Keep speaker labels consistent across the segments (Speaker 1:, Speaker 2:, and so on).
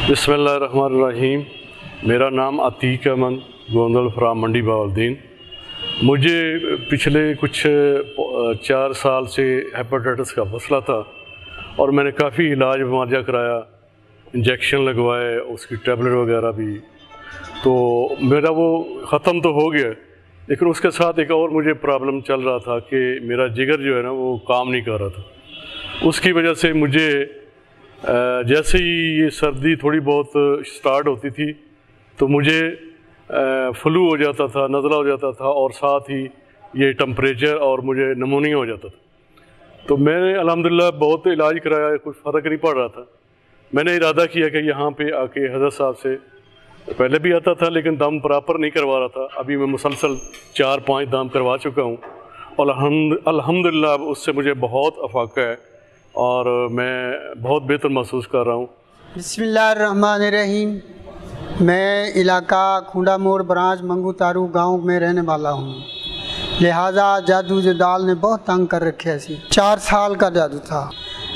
Speaker 1: बिस्मिल्लाहिर्रहमानिर्रहीम। मेरा नाम अतीक अहमद गोंदल फ्राम मंडी बावलदीन। मुझे पिछले कुछ 4 साल से हेपेटाइटिस का मसला था और मैंने काफ़ी इलाज मुआवजा कराया, इंजेक्शन लगवाए, उसकी टैबलेट वगैरह भी। तो मेरा वो ख़त्म तो हो गया, लेकिन उसके साथ एक और मुझे प्रॉब्लम चल रहा था कि मेरा जिगर जो है ना वो काम नहीं कर रहा था। उसकी वजह से मुझे जैसे ही ये सर्दी थोड़ी बहुत स्टार्ट होती थी तो मुझे फ्लू हो जाता था, नज़ला हो जाता था और साथ ही ये टेम्परेचर और मुझे नमूनिया हो जाता था। तो मैंने अल्हम्दुलिल्लाह बहुत इलाज कराया, कुछ फ़र्क नहीं पड़ रहा था। मैंने इरादा किया कि यहाँ पे आके हज़रत साहब से, पहले भी आता था लेकिन दम प्रॉपर नहीं करवा रहा था। अभी मैं मुसलसल 4-5 दम करवा चुका हूँ और अल्हम्दुलिल्लाह उससे मुझे बहुत अफाका है और मैं बहुत बेहतर महसूस कर रहा हूँ।
Speaker 2: बिस्मिल्लाहिर्रहमानिर्रहीम। मैं इलाका खुंडा मोड़ ब्रांच मंगू तारू गांव में रहने वाला हूँ। लिहाजा जादू जो दाल ने बहुत तंग कर रखे सी। 4 साल का जादू था।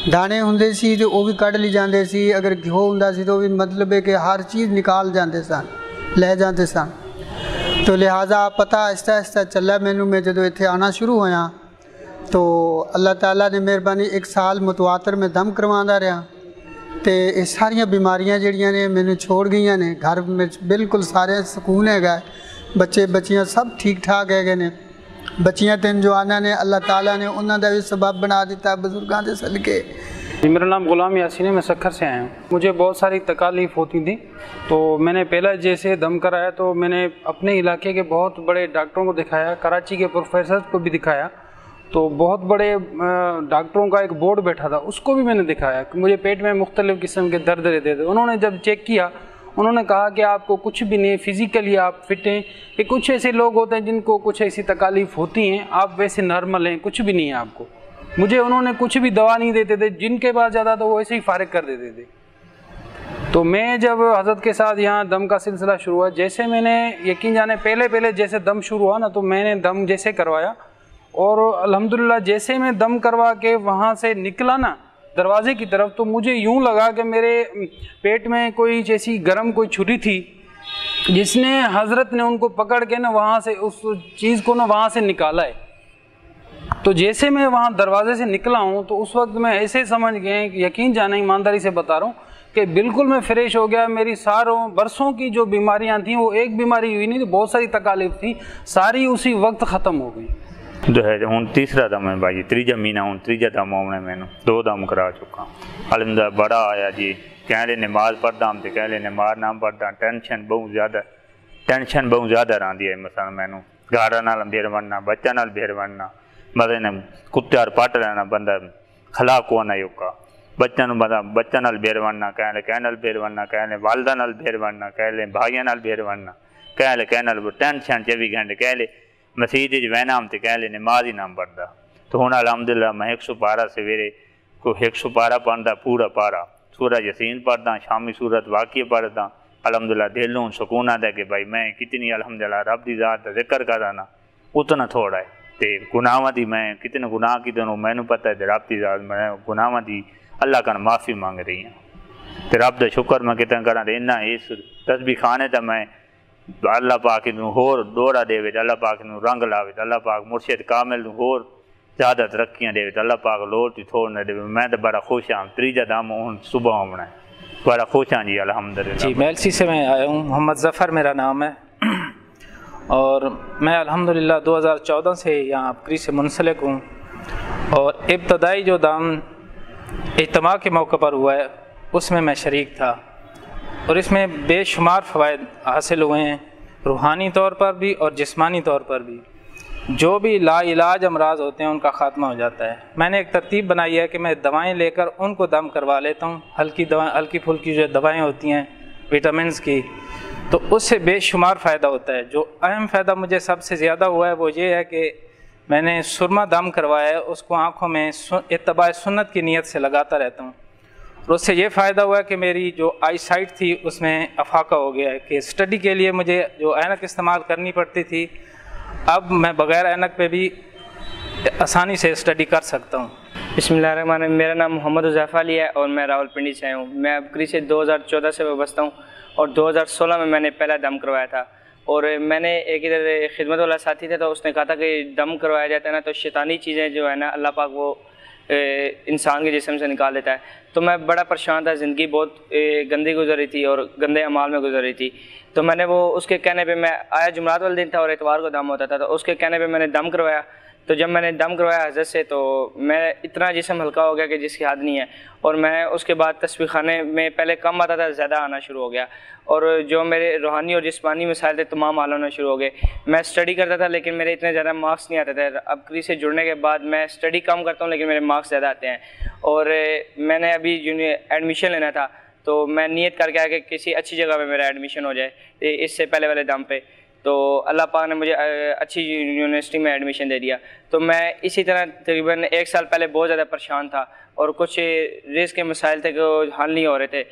Speaker 2: दाने होंगे सी तो वो भी कढ़ ली जाते सी, अगर घ्यो होंदा सी तो भी मतलब है कि हर चीज़ निकाल जाते सन, ले जाते सन। तो लिहाजा पता आहिस्ता आहिस्ता चला मैनू। मैं जो इत्थे आना शुरू होया तो अल्लाह ताला ने मेहरबानी 1 साल मुतवातर में दम करवांदा रहा तो ये सारिया बीमारियां जड़ियां ने मैंने छोड़ गई ने। घर में बिल्कुल सारे सुकून है, बच्चे बच्चियां सब ठीक ठाक है ने। बच्चियां 3 जवाना ने अल्लाह ताला ने उन्होंने भी सबब बना दिता बुजुर्गों के सदके।
Speaker 3: मेरा नाम गुलाम यासीन है, मैं सक्खर से आया हूँ। मुझे बहुत सारी तकालीफ होती थी तो मैंने पहला जैसे दम कराया तो मैंने अपने इलाके के बहुत बड़े डॉक्टरों को दिखाया, कराची के प्रोफेसर को भी दिखाया। तो बहुत बड़े डॉक्टरों का एक बोर्ड बैठा था, उसको भी मैंने दिखाया कि मुझे पेट में मुख्तलिफ़ किस्म के दर्द रहते थे। उन्होंने जब चेक किया उन्होंने कहा कि आपको कुछ भी नहीं, फ़िज़िकली आप फिट हैं। कि कुछ ऐसे लोग होते हैं जिनको कुछ ऐसी तकालीफ होती हैं, आप वैसे नॉर्मल हैं, कुछ भी नहीं है आपको। मुझे उन्होंने कुछ भी दवा नहीं देते थे, जिनके पास ज़्यादा तो वो ऐसे ही फारिग कर देते थे। तो मैं जब हज़रत के साथ यहाँ दम का सिलसिला शुरू हुआ, जैसे मैंने यकीन जाने पहले जैसे दम शुरू हुआ ना तो मैंने दम जैसे करवाया और अल्हम्दुलिल्लाह जैसे मैं दम करवा के वहाँ से निकला ना दरवाज़े की तरफ तो मुझे यूँ लगा कि मेरे पेट में कोई जैसी गर्म कोई छुरी थी जिसने हज़रत ने उनको पकड़ के ना वहाँ से उस चीज़ को ना वहाँ से निकाला है। तो जैसे मैं वहाँ दरवाज़े से निकला हूँ तो उस वक्त मैं ऐसे समझ गए, यकीन जाने ईमानदारी से बता रहा हूँ कि बिल्कुल मैं फ्रेश हो गया। मेरी सारों बरसों की जो बीमारियाँ थी वो एक बीमारी हुई नहीं थी, बहुत सारी तकालीफ थी, सारी उसी वक्त ख़त्म हो गई।
Speaker 4: जो है हूँ तीसरा दम है भाई, 3 महीना हूँ 3 दम आने मैंने 2 दम करा चुका। अलहमदुलिल्लाह बड़ा आया जी। कहले नमाज पढ़दा हम तो कहले नमाज ना पढ़दा, टेंशन बहुत ज़्यादा रही है। मसला मैनू गाड़ा नाल बेर बनना, बच्चा नाल बेर बनना, मतलब कुत्ते और पट लेना, बंदा खला को ना योका बच्चा बच्चा नाल बेर बनना, कहले नाल बेर बनना, कहले वालदा नाल बेर बनना, कहले भाइयों नाल बेर बनना, कहले टेंशन 24 घंटे, कहले मसीद वहना हम तो कहले नमाज ही ना पढ़ता। तो हूँ अलहमदुलिल्लाह मैं 100 पारा सवेरे को 100 पारा पढ़ता, पूरा पारा सूरज यसीन पढ़ता, शामी सूरत वाक़िया पढ़ता। अलहमदुलिल्लाह दिल हूँ सुकून आता है कि भाई मैं कितनी अलहमदुलिल्लाह रब की ज़ात का जिक्र करा ना उतना थोड़ा है। तो गुनाहों की मैं कितने गुनाह की दोनों मैनू पता है, रब की ज़ात मैं गुनाहों की अल्लाह का माफ़ी मांग रही हूँ। तो रब का शुक्र मैं कितना करा इन्ना इस तस्बीह खाने तो मैं अल्लाह पाक नूं होर दोहरा देवे, अल्लाह पाक नूं रंग लावे, अल्लाह पाक मुर्शिद कामिल नूं होर ज़्यादा तरक्कियां देवे, अल्लाह पाक लोड़ ती थोड़ न देवे। मैं तो बड़ा खुश हाँ। 3 दम हूँ सुबह होना है, बड़ा खुश हाँ जी अल्हम्दुलिल्लाह।
Speaker 3: जी मैं एलसी से मैं आया हूँ, मोहम्मद ज़फ़र मेरा नाम है और मैं अल्हम्दुलिल्लाह 2014 से यहाँ आपकरी से मुंसलिक हूँ। और इब्तदाई जो दम इज्तिमा के मौके पर हुआ है उसमें मैं शरीक था और इसमें बेशुमार फ़वाइद हासिल हुए हैं, रूहानी तौर पर भी और जिस्मानी तौर पर भी। जो भी लाइलाज अमराज होते हैं उनका ख़ात्मा हो जाता है। मैंने एक तरतीब बनाई है कि मैं दवाएं लेकर उनको दम करवा लेता हूं, हल्की फुल्की जो दवाएं होती हैं विटामिन्स की, तो उससे बेशुमार फ़ायदा होता है। जो अहम फ़ायदा मुझे सबसे ज़्यादा हुआ है वो ये है कि मैंने सुरमा दम करवाया है, उसको आँखों में इत्तबा सुन्नत की नीयत से लगाता रहता हूँ और उससे ये फ़ायदा हुआ है कि मेरी जो आई साइट थी उसमें अफाका हो गया है। कि स्टडी के लिए मुझे जो ऐनक इस्तेमाल करनी पड़ती थी, अब मैं बग़ैर ऐनक पे भी आसानी से स्टडी कर सकता हूँ।
Speaker 5: बिस्मिल्लाहिर्रहमानिर्रहीम। मेरा नाम मोहम्मद हुज़ैफ़ा अली है और मैं रावलपिंडी से हूँ। मैं बकरी से 2014 से वाबस्ता हूँ और 2016 में मैंने पहला दम करवाया था। और मैंने एक इधर खिदमत वाला साथी था, तो उसने कहा था कि दम करवाया जाता है ना तो शैतानी चीज़ें जो है ना अल्लाह पाक वो इंसान के जिस्म से निकाल देता है। तो मैं बड़ा परेशान था, ज़िंदगी बहुत गंदी गुजर रही थी और गंदे अमाल में गुजर रही थी। तो मैंने वो उसके कहने पे, मैं आया जुमरात वाले दिन था और इतवार को दम होता था, तो उसके कहने पे मैंने दम करवाया। तो जब मैंने दम करवाया हज़रत से, तो मैं इतना जिस्म हल्का हो गया कि जिसकी हद नहीं है। और मैं उसके बाद तस्बीह खाने में पहले कम आता था, ज़्यादा आना शुरू हो गया और जो मेरे रूहानी और जिस्मानी मसाइल थे तमाम हल होना शुरू हो गए। मैं स्टडी करता था लेकिन मेरे इतने ज़्यादा मार्क्स नहीं आते थे। अब बकरी से जुड़ने के बाद मैं स्टडी कम करता हूँ लेकिन मेरे मार्क्स ज़्यादा आते हैं। और मैंने अभी एडमिशन लेना था, तो मैं नियत करके आया कि किसी अच्छी जगह पे मेरा एडमिशन हो जाए इससे पहले वाले दम पे। तो अल्लाह पाक ने मुझे अच्छी यूनिवर्सिटी में एडमिशन दे दिया। तो मैं इसी तरह तकरीबन 1 साल पहले बहुत ज़्यादा परेशान था और कुछ रिस्क के मसाइल थे जो हल नहीं हो रहे थे।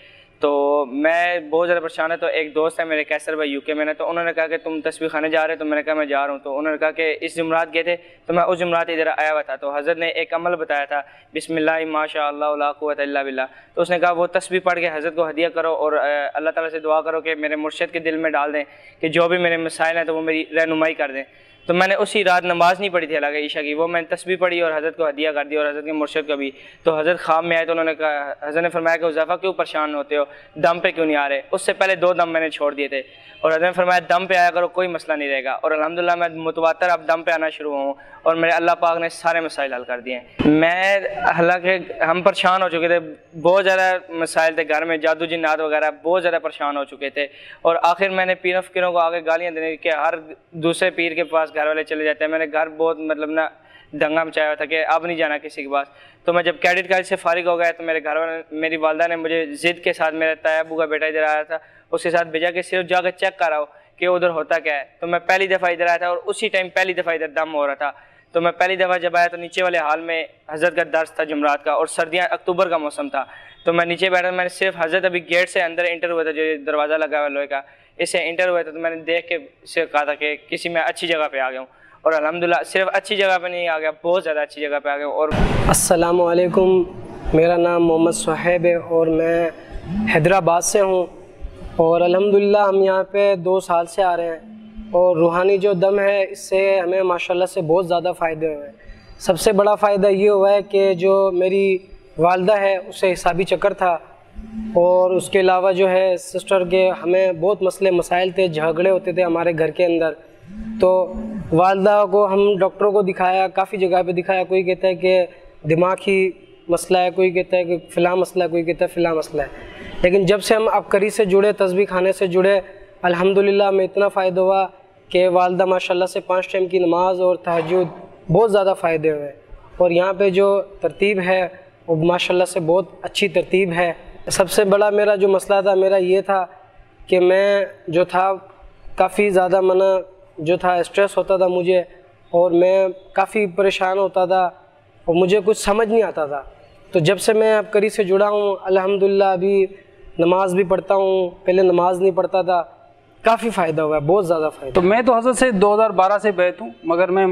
Speaker 5: तो मैं बहुत ज़्यादा परेशान है। तो एक दोस्त है मेरे कैसर भाई यूके में, तो उन्होंने कहा कि तुम तस्बीह खाने जा रहे हो? तो मैंने कहा मैं जा रहा हूँ। तो उन्होंने कहा कि इस जुमरात गए थे, तो मैं उस जुमरात इधर आया हुआ था। तो हज़रत ने एक अमल बताया था, बिस्मिल्लाह माशा अल्लाह ला कुव्वता इल्ला बिल्लाह। तो उसने कहा वो तस्बीह पढ़ के हज़रत को हदिया करो और अल्लाह ताला से दुआ करो कि मेरे मुर्शिद के दिल में डाल दें कि जो भी मेरे मसाइल हैं तो वो मेरी रहनुमाई कर दें। तो मैंने उसी रात नमाज़ नहीं पढ़ी थी हालांकि ईशा की, वो मैंने तस्बीह पढ़ी और हज़रत को हदिया कर दी और हज़रत के मुर्शिद को भी। तो हज़रत ख्वाब में आए तो उन्होंने कहा, हज़रत ने फरमाया कि हुज़ैफ़ा क्यों परेशान होते हो, दम पे क्यों नहीं आ रहे? उससे पहले 2 दम मैंने छोड़ दिए थे और हज़रत ने फरमाया दम पे आया करो, कोई मसला नहीं रहेगा। और अल्हम्दुलिल्लाह मैं मुतवातर अब दम पे आना शुरू हूँ और मेरे अल्लाह पाक ने सारे मसाइल हल कर दिए हैं। मैं हालांकि हम परेशान हो चुके थे, बहुत ज़्यादा मसाइल थे घर में, जादू जिन्नात वगैरह, बहुत ज़्यादा परेशान हो चुके थे। और आखिर मैंने पीर फ़कीरों को आगे गालियाँ देने के, हर दूसरे पीर के पास घर वाले चले जाते हैं। मैंने घर बहुत मतलब ना दंगा मचाया था कि अब नहीं जाना किसी के पास। तो मैं जब कैडेट कॉलेज से फारिग हो गया तो मेरे घर वाले, मेरी वालदा ने मुझे ज़िद के साथ, मेरा ताया अबू का बेटा इधर आया था, उसके साथ भेजा कि सिर्फ जाकर चेक कराओ कि उधर होता क्या है। तो मैं पहली दफ़ा इधर आया था और उसी टाइम पहली दफ़ा इधर दम हो रहा था। तो मैं पहली दफ़ा जब आया तो नीचे वाले हाल में हज़रत का दर्स था जुमरात का और सर्दियाँ अक्टूबर का मौसम था। तो मैं नीचे बैठा, मैंने सिर्फ हज़रत अभी गेट से अंदर इंटर हुआ था, जो दरवाज़ा लगा हुआ लोहे का, इससे इंटर हुआ था। तो मैंने देख के से कहा था कि किसी में अच्छी जगह पे आ गया हूँ और अल्हम्दुलिल्लाह सिर्फ अच्छी जगह पे नहीं आ गया, बहुत ज़्यादा अच्छी जगह पे आ गया। और
Speaker 6: अस्सलामु अलैकुम, मेरा नाम मोहम्मद सुहैब है और मैं हैदराबाद से हूँ। और अल्हम्दुलिल्लाह हम यहाँ पे 2 साल से आ रहे हैं और रूहानी जो दम है इससे हमें माशाल्लाह से बहुत ज़्यादा फ़ायदे हुए हैं। सबसे बड़ा फ़ायदा ये हुआ है कि जो मेरी वालदा है उसे हिसाबी चक्कर था और उसके अलावा जो है सिस्टर के हमें बहुत मसले मसाइल थे, झगड़े होते थे हमारे घर के अंदर। तो वालदा को हम डॉक्टरों को दिखाया, काफ़ी जगह पे दिखाया, कोई कहता है कि दिमागी मसला है, कोई कहता है कि फ़िला मसला है, कोई कहता है फ़िला मसला है। लेकिन जब से हम अबकरी से जुड़े, तस्बीह खाने से जुड़े, अल्हम्दुलिल्लाह में इतना फ़ायदा हुआ कि वालदा माशाल्लाह से 5 टाइम की नमाज और तहज्जुद बहुत ज़्यादा फ़ायदे हुए। और यहाँ पे जो तरतीब है वो माशाल्लाह से बहुत अच्छी तरतीब है। सबसे बड़ा मेरा जो मसला था मेरा ये था कि मैं जो था काफ़ी ज़्यादा मना जो था स्ट्रेस होता था मुझे और मैं काफ़ी परेशान होता था और मुझे कुछ समझ नहीं आता था। तो जब से मैं अबकरी से जुड़ा हूँ अल्हम्दुलिल्लाह अभी नमाज भी पढ़ता हूँ, पहले नमाज नहीं पढ़ता था, काफ़ी फ़ायदा हुआ है, बहुत ज़्यादा फ़ायदा।
Speaker 3: तो मैं तो हज़रत से 2012 से बैत हूँ, मगर मैं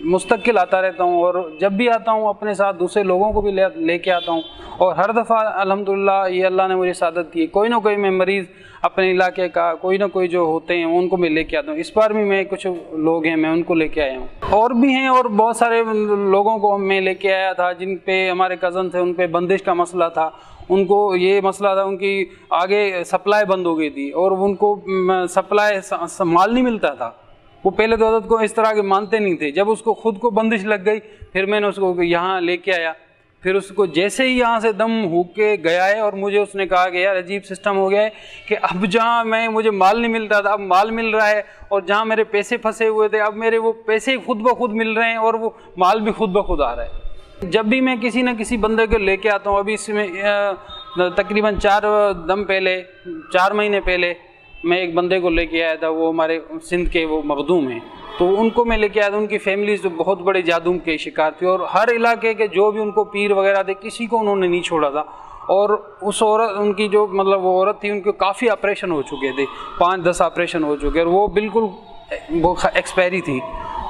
Speaker 3: मुस्तकिल आता रहता हूँ और जब भी आता हूँ अपने साथ दूसरे लोगों को भी लेके आता हूँ और हर दफ़ा अल्हम्दुलिल्लाह ये अल्लाह ने मुझे सादत दी है। कोई ना कोई मैं मरीज़ अपने इलाके का, कोई ना कोई जो होते हैं उनको मैं लेके आता हूँ। इस बार भी मैं कुछ लोग हैं मैं उनको लेके आया हूँ, और भी हैं और बहुत सारे लोगों को मैं लेके आया था जिन पे हमारे कज़न थे, उन पे बंदिश का मसला था, उनको ये मसला था, उनकी आगे सप्लाई बंद हो गई थी और उनको सप्लाई माल नहीं मिलता था। वो पहले तो हज़रत को इस तरह के मानते नहीं थे। जब उसको खुद को बंदिश लग गई फिर मैंने उसको यहाँ लेके आया। फिर उसको जैसे ही यहाँ से दम हो के गया है और मुझे उसने कहा कि यार अजीब सिस्टम हो गया है कि अब जहाँ मुझे माल नहीं मिलता था अब माल मिल रहा है, और जहाँ मेरे पैसे फंसे हुए थे अब मेरे वो पैसे खुद ब खुद मिल रहे हैं और वो माल भी खुद ब खुद आ रहा है। जब भी मैं किसी न किसी बंदे को लेके आता हूँ, अभी इसमें तकरीबन 4 महीने पहले मैं एक बंदे को लेके आया था, वो हमारे सिंध के वो मखदूम हैं, तो उनको मैं लेके आया था। उनकी फैमिली जो बहुत बड़े जादूम के शिकार थी और हर इलाके के जो भी उनको पीर वगैरह थे किसी को उन्होंने नहीं छोड़ा था। और उस औरत, उनकी जो मतलब वो औरत थी, उनके काफ़ी ऑपरेशन हो चुके थे, 5-10 ऑपरेशन हो चुके और वो बिल्कुल वो एक्सपायरी थी।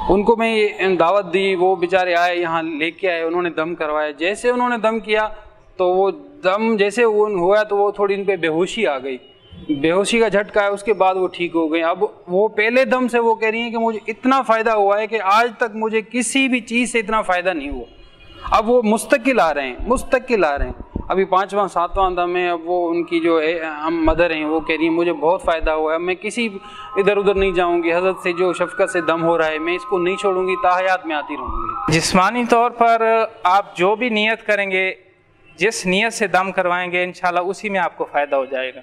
Speaker 3: उनको मैं ये दावत दी, वो बेचारे आए यहाँ लेके आए, उन्होंने दम करवाया। जैसे उन्होंने दम किया तो वो दम जैसे वो हुआ तो वो थोड़ी इन पे बेहोशी आ गई, बेहोशी का झटका है, उसके बाद वो ठीक हो गई। अब वो पहले दम से वो कह रही हैं कि मुझे इतना फ़ायदा हुआ है कि आज तक मुझे किसी भी चीज़ से इतना फ़ायदा नहीं हुआ। अब वो मुस्तकिल आ रहे हैं, मुस्तकिल आ रहे हैं। अभी 5वां 7वां दम है। अब वो उनकी जो है हम मदर हैं वो कह रही हैं मुझे बहुत फ़ायदा हुआ है, मैं किसी इधर उधर नहीं जाऊंगी, हज़रत से जो शफ़क़त से दम हो रहा है मैं इसको नहीं छोड़ूंगी, ताहयात में आती रहूँगी।
Speaker 7: जिस्मानी तौर पर आप जो भी नियत करेंगे, जिस नियत से दम करवाएंगे इंशाल्लाह उसी में आपको फ़ायदा हो जाएगा।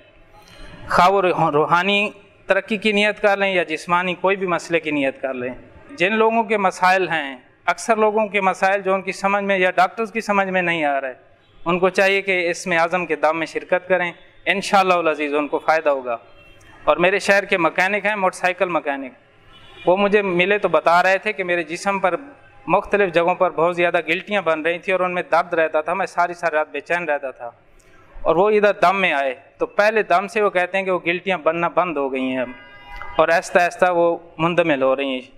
Speaker 7: खा वो रूहानी तरक्की की नियत कर लें या जिस्मानी कोई भी मसले की नियत कर लें। जिन लोगों के मसाइल हैं, अक्सर लोगों के मसाइल जो उनकी समझ में या डॉक्टर्स की समझ में नहीं आ रहा है, उनको चाहिए कि इसमें आज़म के दम में शिरकत करें, इंशाअल्लाह अज़ीज़ उनको फ़ायदा होगा। और मेरे शहर के मकैनिक हैं, मोटरसाइकिल मकैनिक, वो मुझे मिले तो बता रहे थे कि मेरे जिस्म पर मुख्तलिफ़ जगहों पर बहुत ज़्यादा गिल्टियाँ बन रही थी और उनमें दर्द रहता था, मैं सारी रात बेचैन रहता था। और वो इधर दम में आए तो पहले दम से वो कहते हैं कि वो गिल्टियाँ बनना बंद हो गई हैं और आहिस्ता आहिस्ता वो मुंदमिल हो रही हैं।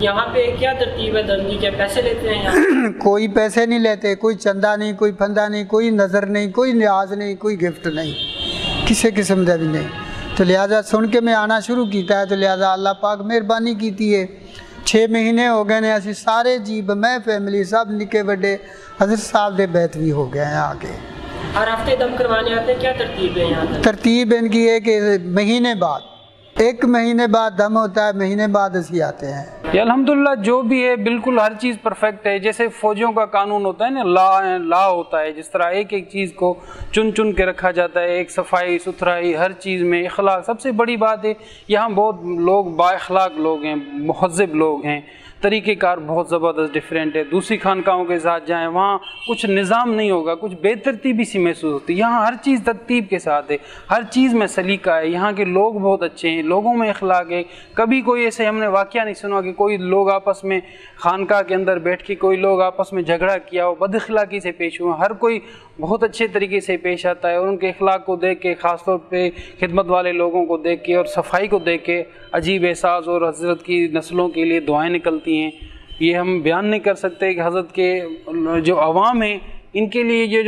Speaker 8: यहाँ पे क्या तरतीब है दम की, क्या पैसे लेते हैं यहाँ?
Speaker 2: कोई पैसे नहीं लेते, कोई चंदा नहीं, कोई फंदा नहीं, कोई नज़र नहीं, कोई न्याज नहीं, कोई गिफ्ट नहीं, किसी किस्म का भी नहीं। तो लिहाजा सुन के मैं आना शुरू किया है, तो लिहाजा अल्लाह पाक मेहरबानी की है। 6 महीने हो गए ने, असी सारे जीब मैं फैमिली सब निके बड़े हज़रत साहब दे बैत भी हो गए हैं आके।
Speaker 8: हर हफ्ते दम करवाने आते हैं, क्या तरतीब है यहाँ?
Speaker 2: तरतीब इनकी है कि महीने बाद, 1 महीने बाद दम होता है, महीने बाद असी आते हैं।
Speaker 3: या अल्हम्दुलिल्लाह जो भी है बिल्कुल हर चीज़ परफेक्ट है। जैसे फ़ौजियों का कानून होता है ना, लॉ होता है, जिस तरह एक एक चीज़ को चुन चुन के रखा जाता है, एक सफाई सुथराई हर चीज़ में, इखलाक सबसे बड़ी बात है। यहाँ बहुत लोग बाइखलाक लोग हैं, मुहज़्ज़ब लोग हैं, तरीक़ेकार बहुत ज़बरदस्त डिफरेंट है। दूसरी खानकाहों के साथ जाएं, वहाँ कुछ निज़ाम नहीं होगा, कुछ बेतरतीबी सी महसूस होती है। यहाँ हर चीज़ तरतीब के साथ है, हर चीज़ में सलीका है, यहाँ के लोग बहुत अच्छे हैं, लोगों में इखलाक है। कभी कोई ऐसे हमने वाक़या नहीं सुना कि कोई लोग आपस में खानकाह के अंदर बैठ के कोई लोग आपस में झगड़ा किया हो, बदअखलाक़ी से पेश हुआ। हर कोई बहुत अच्छे तरीके से पेश आता है और उनके इखलाक को देख के, ख़ास तौर पे खिदमत वाले लोगों को देख के और सफाई को देख के अजीब एहसास और हज़रत की नस्लों के लिए दुआएं निकलती हैं। ये हम बयान नहीं कर सकते कि हज़रत के जो अवाम है इनके लिए ये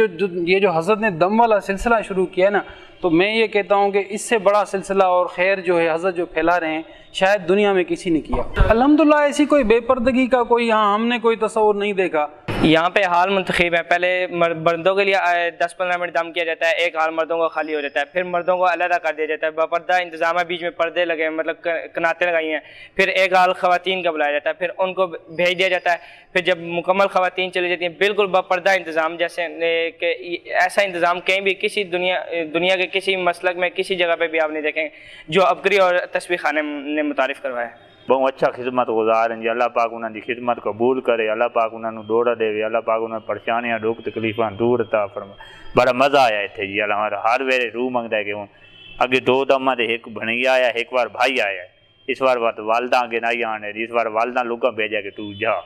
Speaker 3: जो हज़रत ने दम वाला सिलसिला शुरू किया ना, तो मैं ये कहता हूँ कि इससे बड़ा सिलसिला और खैर जो है हज़रत जो फैला रहे हैं शायद दुनिया में किसी ने किया। अल्हम्दुलिल्लाह ऐसी कोई बेपर्दगी का कोई यहाँ हमने कोई तस्वुर नहीं देखा।
Speaker 5: यहाँ पे हाल मुंतखब है। पहले मर्दों के लिए 10-15 मिनट दम किया जाता है, एक हाल मर्दों को खाली हो जाता है, फिर मर्दों को अलग कर दिया जाता है, बापर्दा इंतजाम है, बीच में पर्दे लगे मतलब कनाते लगाई हैं। फिर एक हाल ख़वातीन का बुलाया जाता है, फिर उनको भेज दिया जाता है। फिर जब मुकम्मल ख़वातीन चली जाती हैं, बिल्कुल बापर्दा इंतज़ाम, जैसे ऐसा इंतज़ाम कहीं भी किसी दुनिया के किसी मसलक में किसी जगह पर भी आप नहीं देखेंगे जो अबकरी और तस्बीह खाने ने मुतारिफ़ करवाया।
Speaker 4: बहुत अच्छा खिदमत गुजार हैं जी। अल्लाह पाक उन्होंने खिदमत कबूल करे, अल्लाह पाक उन्होंने दौड़ा देवे, अल्लाह पाक उन्होंने परेशानियां दुख तकलीफा दूर अता फरमा। बड़ा मज़ा आया इतने जी। अल्लाह हर वेले रूह मंगता है कि हूँ अगे 2 दम से एक भणिया आया, एक बार भाई आया, इस बार वालदा अगे नहीं आने, इस बार वालदा लुगा भेजा कि तू जा।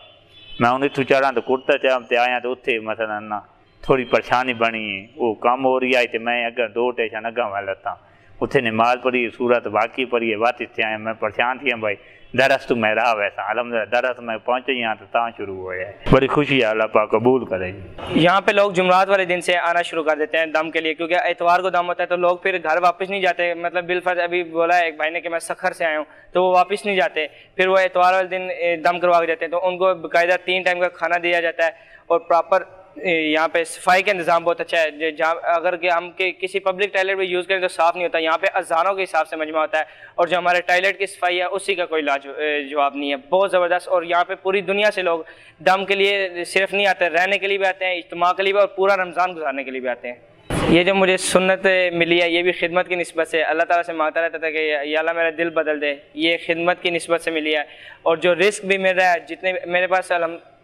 Speaker 4: मैं उन्हें इतों चढ़ा तो कुर्ता चाम से आया तो उत्थे मसलन ना थोड़ी परेशानी बनी है, वो कम हो रही आई तो मैं अगर 2 स्टेशन अगर मैं लता उत्थे नमाज पढ़ी, सूरत वाकई पढ़ी, बात इतने आया, मैं परेशान थी भाई दरस तो मैं रहा वैसा अल्हम्दुलिल्लाह दरस मैं पहुँचे यहाँ तो शुरू हो है। बड़ी खुशी है, अल्लाह पाक कबूल करे।
Speaker 5: यहाँ पे लोग जुमरात वाले दिन से आना शुरू कर देते हैं दम के लिए, क्योंकि इतवार को दम होता है तो लोग फिर घर वापस नहीं जाते। मतलब बिलफर्ज अभी बोला है एक भाई ने कि मैं सखर से आया हूँ, तो वो वापस नहीं जाते, फिर वो इतवार वाले दिन दम करवा के जाते हैं। तो उनको बाकायदा 3 टाइम का खाना दिया जाता है और प्रॉपर यहाँ पे सफाई का इंतज़ाम बहुत अच्छा है। जहाँ अगर कि हम किसी पब्लिक टॉयलेट में यूज़ करें तो साफ़ नहीं होता, यहाँ पे अजानों के हिसाब से मजमा होता है और जो हमारे टॉयलेट की सफाई है उसी का कोई जवाब नहीं है। बहुत ज़बरदस्त। और यहाँ पे पूरी दुनिया से लोग दम के लिए सिर्फ नहीं आते, रहने के लिए भी आते हैं, इज्तिमा के लिए भी और पूरा रमज़ान गुजारने के लिए भी आते हैं। ये जो मुझे सुन्नत मिली है ये भी खिदमत की निस्बत से, अल्लाह ताला से मांगता रहता था कि या अल्लाह मेरा दिल बदल दे, ये खिदमत की निस्बत से मिली है। और जो रिस्क भी मिल रहा है, जितने मेरे पास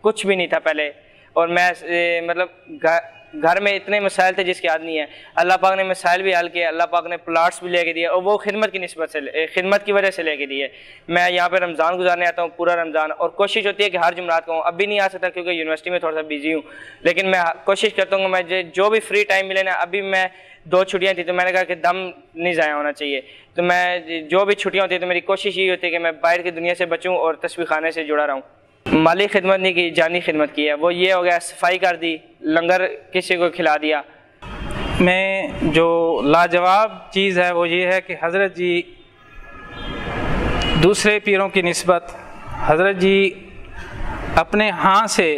Speaker 5: कुछ भी नहीं था पहले, और मैं मतलब घर में इतने मसाइल थे जिसके आदमी है, अल्लाह पाक ने मसाइल भी हल किए, अल्लाह पाक ने प्लाट्स भी लेके दिए और वो खिदमत की निस्बत से, खिदमत की वजह से लेके दिए। मैं यहाँ पे रमज़ान गुजारने आता हूँ पूरा रमज़ान, और कोशिश होती है कि हर जुमरात को आऊँ। अब भी नहीं आ सकता क्योंकि यूनिवर्सिटी में थोड़ा सा बिजी हूँ, लेकिन मैं कोशिश करता हूँ मैं जो भी फ्री टाइम मिले ना, अभी मैं 2 छुट्टियाँ थी तो मैंने कहा कि दम नहीं ज़ाया होना चाहिए, तो मैं जो भी छुट्टियाँ होती है तो मेरी कोशिश यही होती है कि मैं बाहर की दुनिया से बचूँ और तस्बीह खाने से जुड़ा रहूँ। माली खिदमत नहीं की, जानी खिदमत की है। वो ये हो गया, सफाई कर दी, लंगर किसी को खिला दिया।
Speaker 7: में जो लाजवाब चीज़ है वो ये है कि हज़रत जी दूसरे पीरों की निस्बत हज़रत जी अपने हाँ से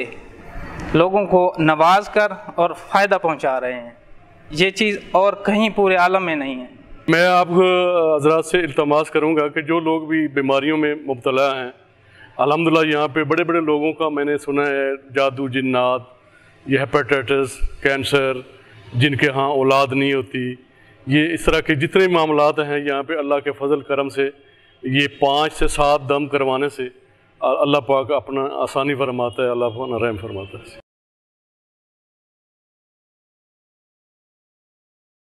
Speaker 7: लोगों को नवाज कर और फ़ायदा पहुँचा रहे हैं। ये चीज़ और कहीं पूरे आलम में नहीं है।
Speaker 1: मैं आपको हज़रात से इल्तमास करूँगा कि जो लोग भी बीमारियों में मुब्तला हैं, अल्हम्दुलिल्लाह यहाँ पे बड़े बड़े लोगों का मैंने सुना है, जादू जिन्नात, ये हेपेटाइटिस, कैंसर, जिनके यहाँ औलाद नहीं होती, ये इस तरह के जितने मामलात हैं यहाँ पे अल्लाह के फजल करम से ये 5 से 7 दम करवाने से अल्लाह पाक अपना आसानी फरमाता है, अल्लाह पाक रहम फरमाता है।